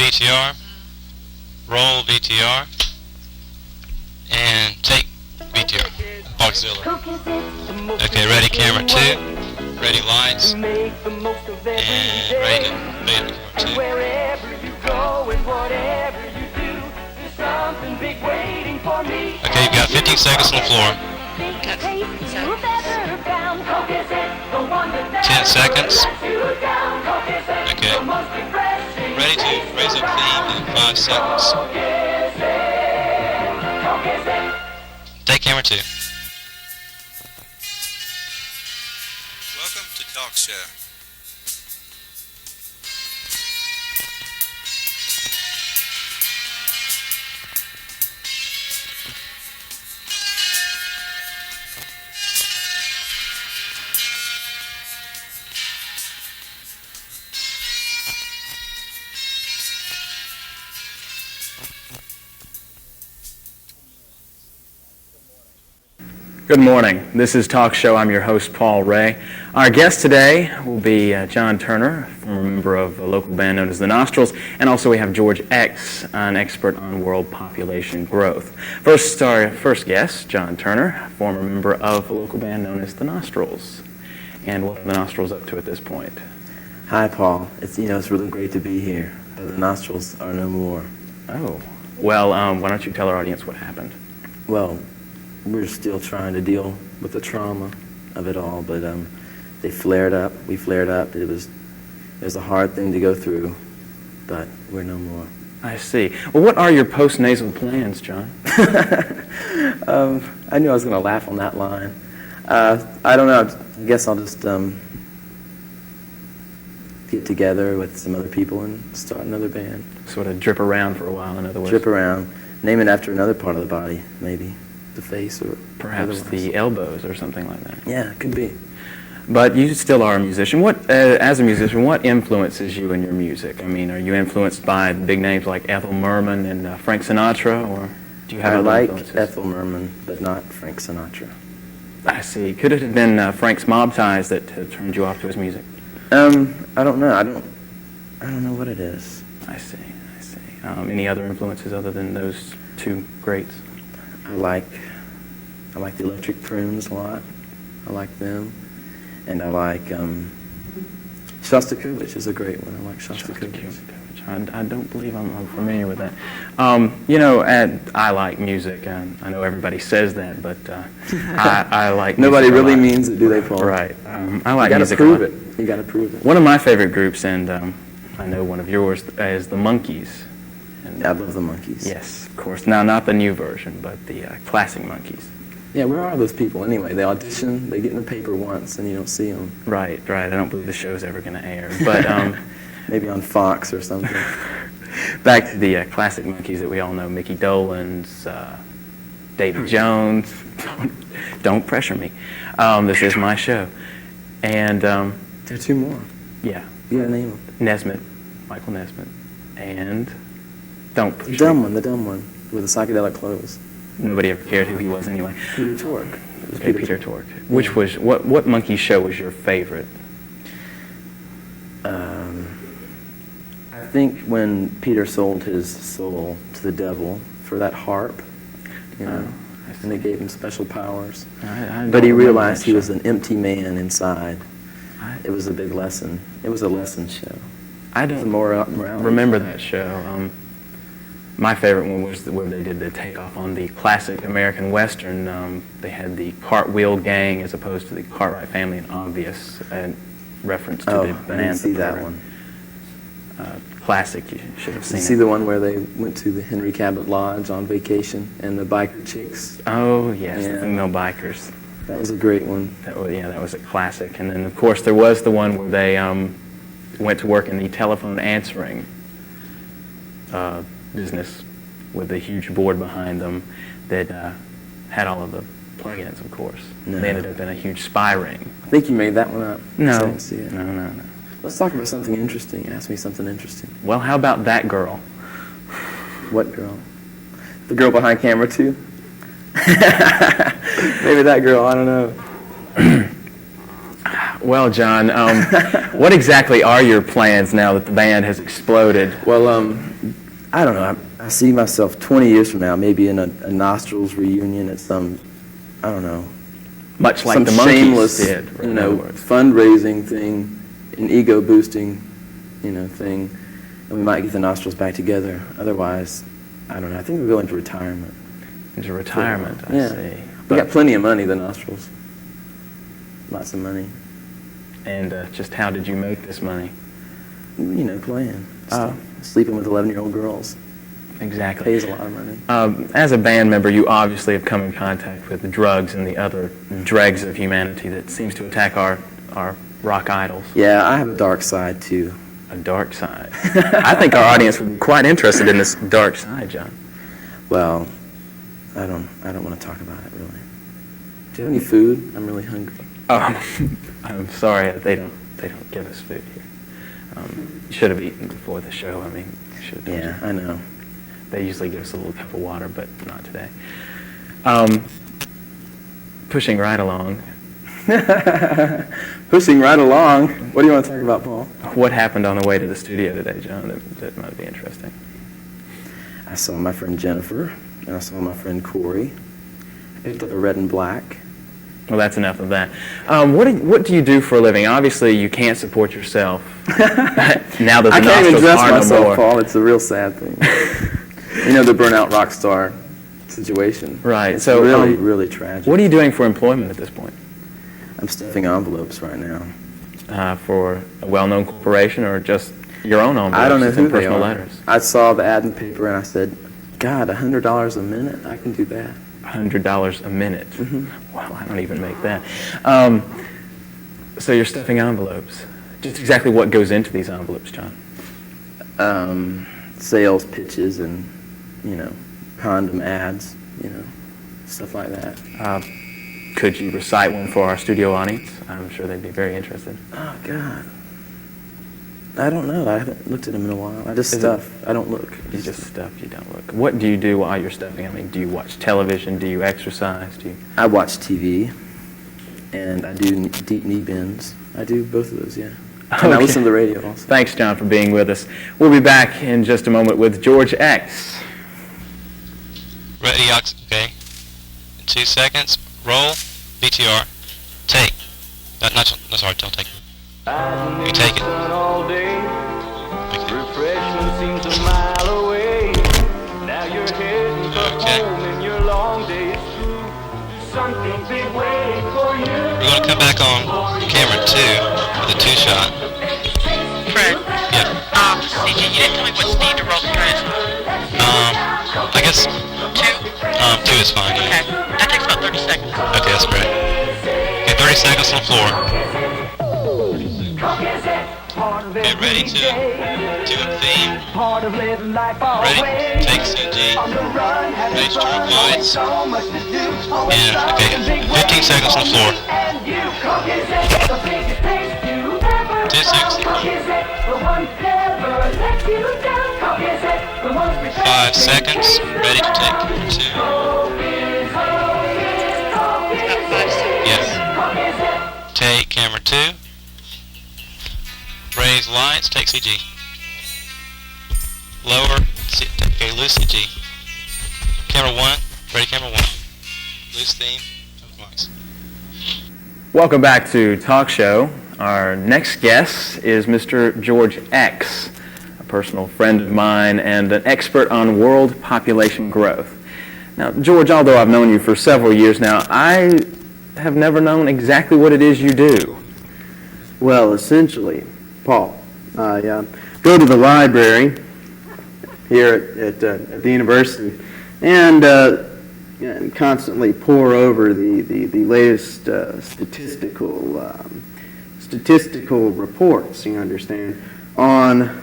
VTR, roll VTR, and take VTR, auxiliary. Okay, ready camera 2, ready lights, and ready to fade to camera 2. Okay, you've got 15 seconds on the floor. 10 seconds. Okay. Ready to raise up theme in 5 seconds. Take camera 2. Welcome to Talk Show. Good morning. This is Talk Show. I'm your host, Paul Rea. Our guest today will be John Turner, former member of a local band known as the Nostrils, and also we have George X, an expert on world population growth. First, our first guest, John Turner, former member of a local band known as the Nostrils. And what are the Nostrils up to at this point? Hi, Paul. It's really great to be here. But the Nostrils are no more. Oh, well, why don't you tell our audience what happened? Well, we're still trying to deal with the trauma of it all, but they flared up. We flared up. It was a hard thing to go through, but we're no more. I see. Well, what are your post-nasal plans, John? I knew I was going to laugh on that line. I don't know. I guess I'll just get together with some other people and start another band. Sort of drip around for a while, in other words. Drip around. Name it after another part of the body, maybe. The face or perhaps otherwise. The elbows or something like that. Yeah, it could be. But you still are a musician. As a musician, what influences you in your music? I mean, are you influenced by big names like Ethel Merman and Frank Sinatra, or do you have other influences? I like Ethel Merman, but not Frank Sinatra. I see. Could it have been Frank's mob ties that turned you off to his music? I don't know. I don't know what it is. I see. Any other influences other than those two greats? I like the Electric Prunes a lot. I like them. And I like Shostakovich is a great one. I like Shostakovich. I don't believe I'm familiar with that. I like music. I know everybody says that, but I like music. Nobody really means it, do they, Paul? Right. I like music. You got to prove it. One of my favorite groups, and I know one of yours, is the Monkees. And, I love the Monkees. Yes, of course. Now, not the new version, but the classic Monkees. Yeah, where are those people anyway? They audition, they get in the paper once, and you don't see them. Right. I don't believe the show's ever going to air. But maybe on Fox or something. Back to the classic Monkees that we all know, Mickey Dolenz, David Jones. Don't pressure me. This is my show. And there are two more. Yeah. You gotta name them. Nesmith, Michael Nesmith, and don't push the dumb me. one with the psychedelic clothes. Nobody ever cared who he was anyway. Peter Tork. It was Peter Tork. Which was what Monkey show was your favorite? I think when Peter sold his soul to the devil for that harp, and they gave him special powers. But he realized he was an empty man inside. It was a big lesson. It was a lesson show. I don't remember that show. My favorite one was where they did the takeoff on the classic American Western. They had the Cartwheel Gang as opposed to the Cartwright Family, an obvious reference to the Bonanza. I didn't see that one. Classic, you should have seen it. See the one where they went to the Henry Cabot Lodge on vacation and the biker chicks? Oh, yes, the female bikers. That was a great one. That was a classic. And then, of course, there was the one where they went to work in the telephone answering business with a huge board behind them that had all of the plugins, of course. No. They ended up in a huge spy ring. I think you made that one up. No. I didn't see it. No. Let's talk about something interesting. Ask me something interesting. Well, how about that girl? What girl? The girl behind camera 2? Maybe that girl, I don't know. Well, John, what exactly are your plans now that the band has exploded? Well, I don't know. I see myself 20 years from now, maybe in a Nostrils reunion at some, I don't know, Much like some the Monkees shameless, did, in other words. fundraising thing, an ego-boosting, thing, and we might get the Nostrils back together. Otherwise, I don't know. I think we'll go into retirement. Into retirement, I Yeah. see. We got plenty of money, the Nostrils. Lots of money. And just how did you make this money? Playing. Oh. Sleeping with 11-year-old girls. Exactly. Pays a lot of money. As a band member, you obviously have come in contact with the drugs and the other dregs of humanity that seems to attack our rock idols. Yeah, I have a dark side, too. A dark side. I think our audience would be quite interested in this dark side, John. Well, I don't want to talk about it, really. Do you have any food? I'm really hungry. I'm sorry, they don't give us food here. You should have eaten before the show. I mean, you should have. Yeah, I know. They usually give us a little cup of water, but not today. Pushing right along. Pushing right along. What do you want to talk about, Paul? What happened on the way to the studio today, John? That might be interesting. I saw my friend Jennifer, and I saw my friend Corey. I picked up a red and black. Well, that's enough of that. What do you do for a living? Obviously, you can't support yourself. Now that the I can't even Nostrils dress are no myself, more. Paul. It's a real sad thing. The burnout rock star situation. Right. It's So, really, really tragic. What are you doing for employment at this point? I'm stuffing envelopes right now. For a well-known corporation or just your own envelopes? I don't know and who they personal are. letters? I saw the ad in the paper and I said, God, $100 a minute? I can do that. $100 a minute. Mm-hmm. Wow, I don't even make that. So you're stuffing envelopes. Just exactly what goes into these envelopes, John? Sales pitches and, condom ads, stuff like that. Could you recite one for our studio audience? I'm sure they'd be very interested. Oh, God. I don't know. I haven't looked at them in a while. I just stuff. I don't look. You just stuff, you don't look. What do you do while you're stuffing? I mean, do you watch television? Do you exercise? I watch TV, and I do deep knee bends. I do both of those, yeah. And I listen to the radio also. Thanks, John, for being with us. We'll be back in just a moment with George X. Ready, okay. In 2 seconds, roll, BTR, take. No, sorry, don't take it. You take it. Refreshment seems a mile away. Now you're heading Okay. home and your long day is through. Something big waiting for you. We're going to come back on camera 2 with a 2-shot. Fred, Yep. CG, you didn't tell me what speed to roll the trash. I guess 2? 2 is fine. Okay, Yeah. that takes about 30 seconds. Okay, that's great. Okay, 30 seconds on the floor. Okay, ready to do a theme. Ready? Take CG. Ready to turn lights. And, okay, 15 seconds on the floor. 2 seconds on the floor. 5 seconds. Ready to take 2. Yes. Take camera 2. Raise lights, take CG. Lower, okay, loose CG. Camera 1, ready camera 1. Loose theme, lights. Welcome back to Talk Show. Our next guest is Mr. George X, a personal friend of mine and an expert on world population growth. Now, George, although I've known you for several years now, I have never known exactly what it is you do. Well, essentially, Paul, I go to the library here at the university and constantly pore over the latest statistical reports, you understand, on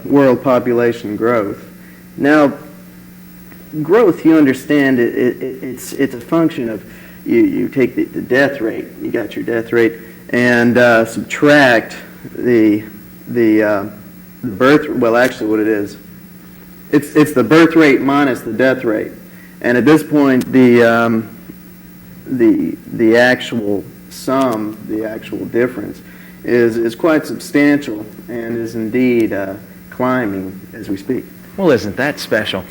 world population growth. Now, growth, you understand, it's a function of you take the death rate, you got your death rate, and subtract the birth. Well, actually, what it is, it's the birth rate minus the death rate, and at this point, the actual sum, the actual difference, is quite substantial and is indeed climbing as we speak. Well, isn't that special?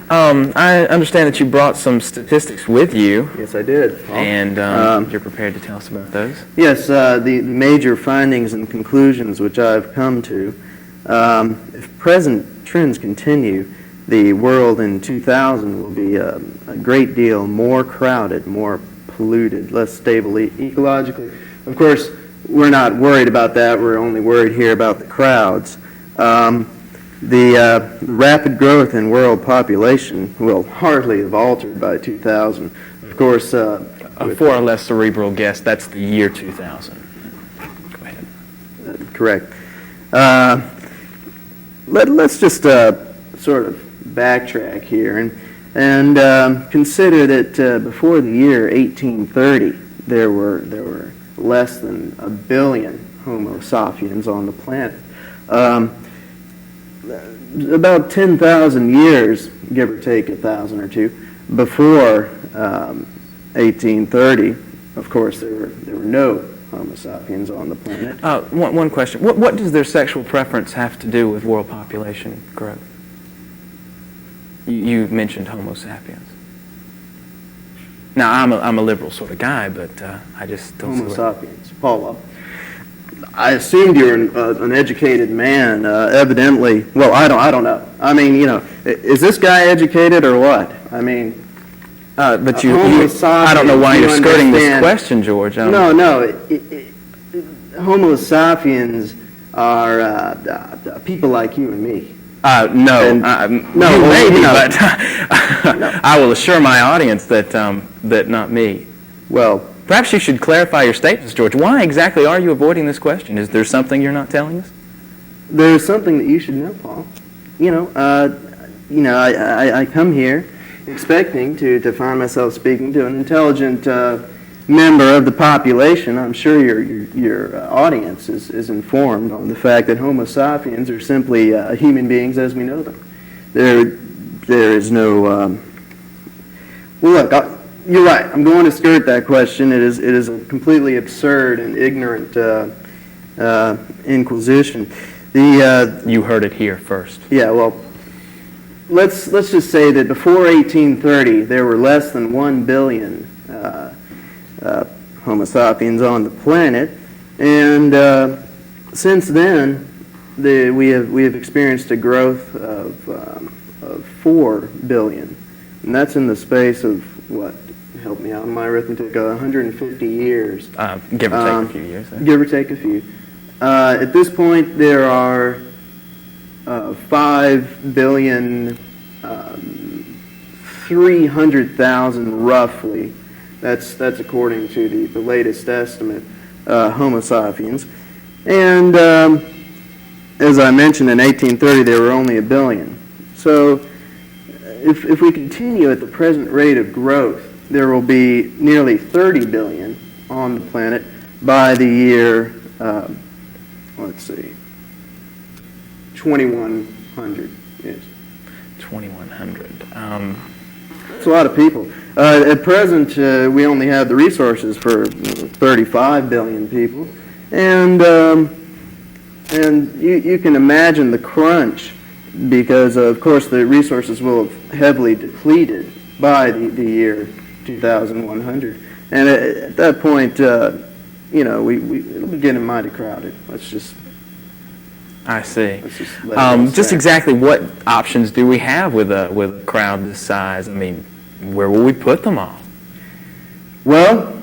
I understand that you brought some statistics with you, Yes, I did, Paul. and you're prepared to tell us about those? Yes, the major findings and conclusions which I've come to, if present trends continue, the world in 2000 will be a great deal more crowded, more polluted, less stable ecologically. Of course, we're not worried about that. We're only worried here about the crowds. The rapid growth in world population will hardly have altered by 2000. Of course, For a less cerebral guess, that's the year 2000. Go ahead. correct. Let's just sort of backtrack here and consider that before the year 1830, there were less than 1 billion Homo sapiens on the planet. About 10,000 years, give or take 1,000 or two, before 1830, of course, there were no Homo sapiens on the planet. One question. What does their sexual preference have to do with world population growth? You mentioned Homo sapiens. Now, I'm a liberal sort of guy, but I just don't Homo see sapiens. Paul, I assumed you're an educated man. Evidently, well, I don't know. I mean, is this guy educated or what? I mean, but Homo I don't know why sapiens, you're you skirting this understand. question, George. No. Homo sapiens are people like you and me. No, no, maybe, no. but I will assure my audience that not me. Well, Perhaps you should clarify your statements, George. Why exactly are you avoiding this question? Is there something you're not telling us? there's something that you should know, Paul. I come here expecting to find myself speaking to an intelligent member of the population. I'm sure your audience is informed on the fact that Homo sapiens are simply human beings as we know them. There is no. Well, look, you're right. I'm going to skirt that question. It is a completely absurd and ignorant inquisition. You heard it here first. Yeah, well, let's just say that before 1830, there were less than 1 billion Homo sapiens on the planet, and since then, we have experienced a growth of 4 billion, and that's in the space of what? Help me out in my arithmetic. 150 years. Give or take a few years. Give or take a few. At this point, there are 5 billion 300,000 roughly. That's according to the latest estimate, Homo sapiens. And as I mentioned, in 1830 there were only 1 billion. So if we continue at the present rate of growth, there will be nearly 30 billion on the planet by the year, let's see, 2100. Yes. 2100. It's a lot of people. At present, we only have the resources for 35 billion people, and you can imagine the crunch, because of course the resources will have heavily depleted by the year 2100, and at that point, it'll be getting mighty crowded. I see. Let's just let it Just stack. exactly what options do we have with a crowd this size? I mean, where will we put them all? Well,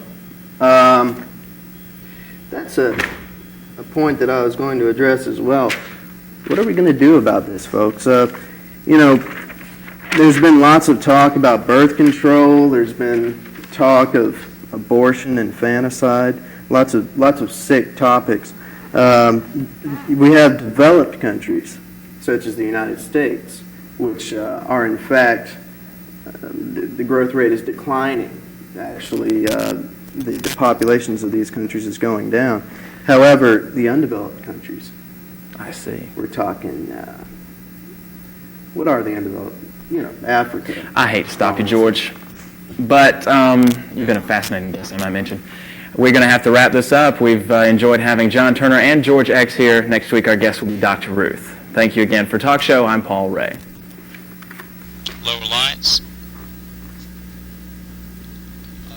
that's a point that I was going to address as well. What are we going to do about this, folks? There's been lots of talk about birth control. There's been talk of abortion, infanticide, lots of sick topics. We have developed countries, such as the United States, which are in fact, the growth rate is declining. Actually, the populations of these countries is going down. However, the undeveloped countries, I see. we're talking, what are the undeveloped? Africa. I hate to stop you, George, but you've been a fascinating guest, I might mention. we're going to have to wrap this up. We've enjoyed having John Turner and George X here. Next week, our guest will be Dr. Ruth. Thank you again for Talk Show. I'm Paul Rea. Lower lights.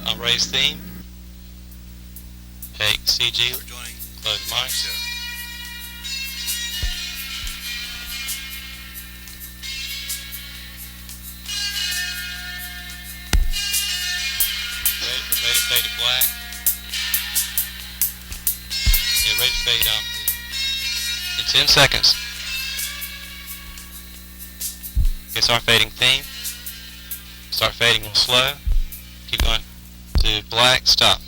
I'll raise theme. Take CG. We're joining Close mics. Ready to fade to black. Yeah, ready to fade in 10 seconds. Okay, start fading theme. Start fading real slow. Keep going to black. Stop.